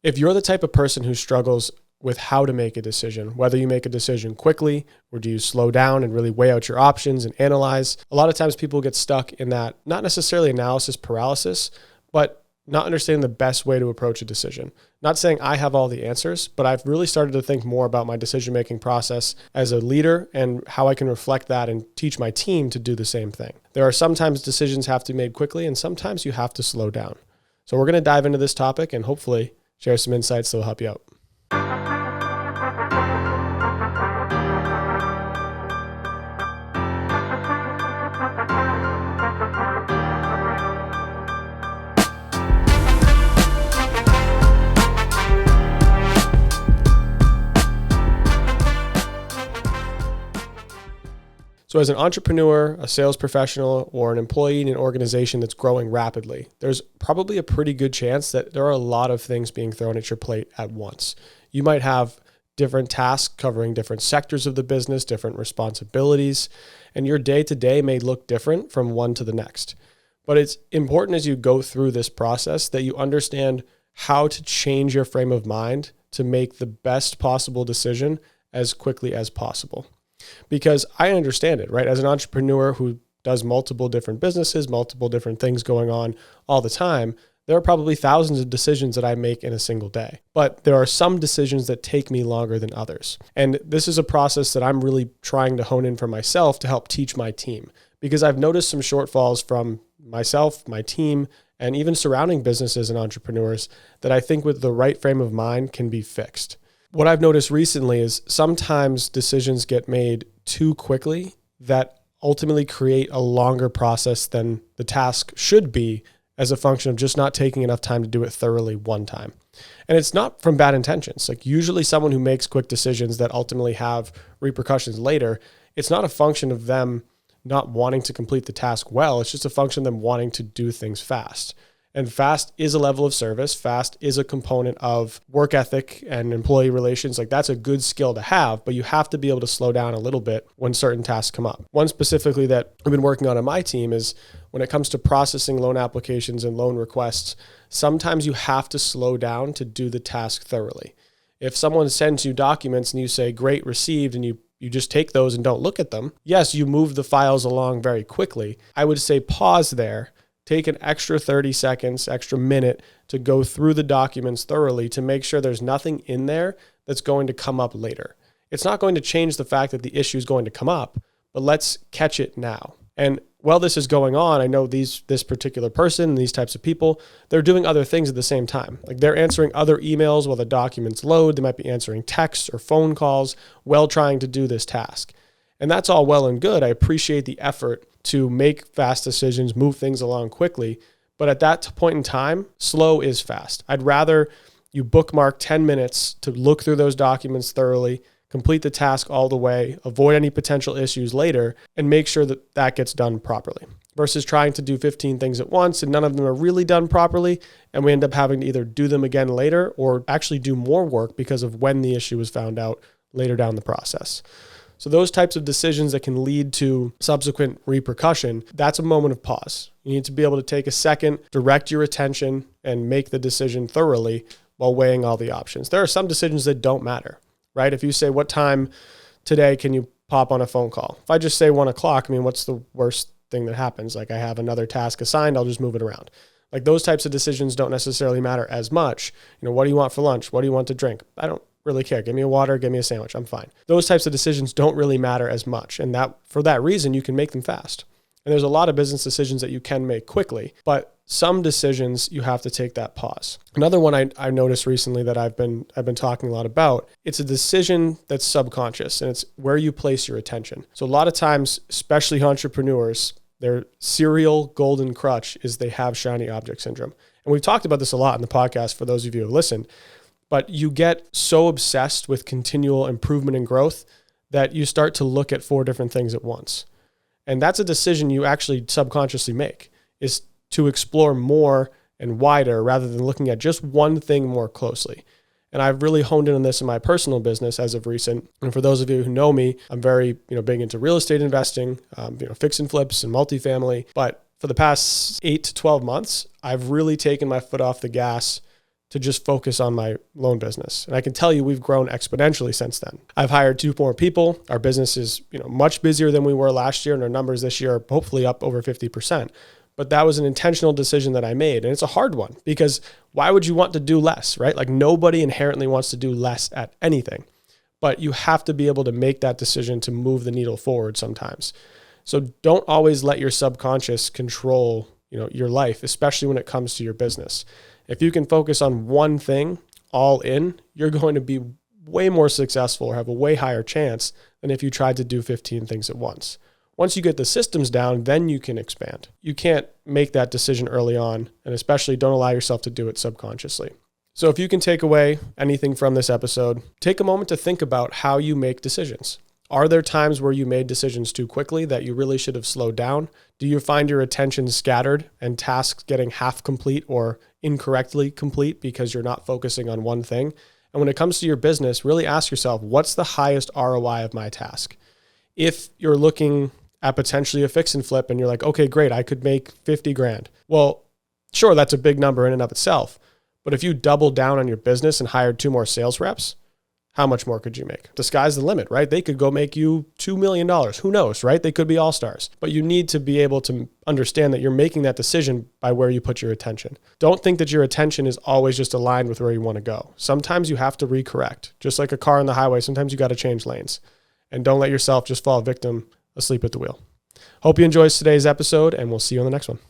If you're the type of person who struggles with how to make a decision, whether you make a decision quickly or do you slow down and really weigh out your options and analyze, a lot of times people get stuck in that, not necessarily analysis paralysis, but not understanding the best way to approach a decision. Not saying I have all the answers, but I've really started to think more about my decision-making process as a leader and how I can reflect that and teach my team to do the same thing. There are sometimes decisions have to be made quickly and sometimes you have to slow down. So we're going to dive into this topic and hopefully share some insights that will help you out. So as an entrepreneur, a sales professional, or an employee in an organization that's growing rapidly, there's probably a pretty good chance that there are a lot of things being thrown at your plate at once. You might have different tasks covering different sectors of the business, different responsibilities, and your day-to-day may look different from one to the next. But it's important as you go through this process that you understand how to change your frame of mind to make the best possible decision as quickly as possible. Because I understand it, right? As an entrepreneur who does multiple different businesses, multiple different things going on all the time, there are probably thousands of decisions that I make in a single day. But there are some decisions that take me longer than others. And this is a process that I'm really trying to hone in for myself to help teach my team. Because I've noticed some shortfalls from myself, my team, and even surrounding businesses and entrepreneurs that I think with the right frame of mind can be fixed. What I've noticed recently is sometimes decisions get made too quickly that ultimately create a longer process than the task should be as a function of just not taking enough time to do it thoroughly one time. And it's not from bad intentions. Like usually someone who makes quick decisions that ultimately have repercussions later, it's not a function of them not wanting to complete the task well. It's just a function of them wanting to do things fast. And fast is a level of service. Fast is a component of work ethic and employee relations. Like that's a good skill to have, but you have to be able to slow down a little bit when certain tasks come up. One specifically that I've been working on my team is when it comes to processing loan applications and loan requests, sometimes you have to slow down to do the task thoroughly. If someone sends you documents and you say, great, received, and you just take those and don't look at them, yes, you move the files along very quickly. I would say pause there. Take an extra 30 seconds, extra minute to go through the documents thoroughly to make sure there's nothing in there that's going to come up later. It's not going to change the fact that the issue is going to come up, but let's catch it now. And while this is going on, I know this particular person, these types of people, they're doing other things at the same time. Like they're answering other emails while the documents load. They might be answering texts or phone calls while trying to do this task. And that's all well and good. I appreciate the effort to make fast decisions, move things along quickly. But at that point in time, slow is fast. I'd rather you bookmark 10 minutes to look through those documents thoroughly, complete the task all the way, avoid any potential issues later, and make sure that that gets done properly versus trying to do 15 things at once and none of them are really done properly. And we end up having to either do them again later or actually do more work because of when the issue was found out later down the process. So those types of decisions that can lead to subsequent repercussion, that's a moment of pause. You need to be able to take a second, direct your attention, and make the decision thoroughly while weighing all the options. There are some decisions that don't matter, right? If you say, what time today can you pop on a phone call? If I just say 1 o'clock, I mean, what's the worst thing that happens? Like I have another task assigned, I'll just move it around. Like those types of decisions don't necessarily matter as much. What do you want for lunch? What do you want to drink? I don't really care. Give me a water, give me a sandwich. I'm fine. Those types of decisions don't really matter as much. And that for that reason, you can make them fast. And there's a lot of business decisions that you can make quickly, but some decisions you have to take that pause. Another one I noticed recently that I've been talking a lot about, it's a decision that's subconscious and it's where you place your attention. So a lot of times, especially entrepreneurs, their serial golden crutch is they have shiny object syndrome. And we've talked about this a lot in the podcast for those of you who have listened. But you get so obsessed with continual improvement and growth that you start to look at 4 different things at once. And that's a decision you actually subconsciously make, is to explore more and wider rather than looking at just one thing more closely. And I've really honed in on this in my personal business as of recent. And for those of you who know me, I'm very big into real estate investing, fix and flips and multifamily. But for the past 8 to 12 months, I've really taken my foot off the gas to just focus on my loan business. And I can tell you we've grown exponentially since then. I've hired 2 more people. Our business is, much busier than we were last year, and our numbers this year are hopefully up over 50%. But that was an intentional decision that I made. And it's a hard one, because why would you want to do less, right? Like, nobody inherently wants to do less at anything, but you have to be able to make that decision to move the needle forward sometimes. So don't always let your subconscious control, your life, especially when it comes to your business. If you can focus on one thing all in, you're going to be way more successful or have a way higher chance than if you tried to do 15 things at once. Once you get the systems down, then you can expand. You can't make that decision early on, and especially don't allow yourself to do it subconsciously. So if you can take away anything from this episode, take a moment to think about how you make decisions. Are there times where you made decisions too quickly that you really should have slowed down? Do you find your attention scattered and tasks getting half complete or incorrectly complete because you're not focusing on one thing? And when it comes to your business, really ask yourself, what's the highest ROI of my task? If you're looking at potentially a fix and flip and you're like, okay, great, I could make 50 grand. Well, sure, that's a big number in and of itself. But if you doubled down on your business and hired 2 more sales reps, how much more could you make? The sky's the limit, right? They could go make you $2 million. Who knows, right? They could be all stars. But you need to be able to understand that you're making that decision by where you put your attention. Don't think that your attention is always just aligned with where you want to go. Sometimes you have to recorrect. Just like a car on the highway, sometimes you got to change lanes. And don't let yourself just fall victim asleep at the wheel. Hope you enjoyed today's episode, and we'll see you on the next one.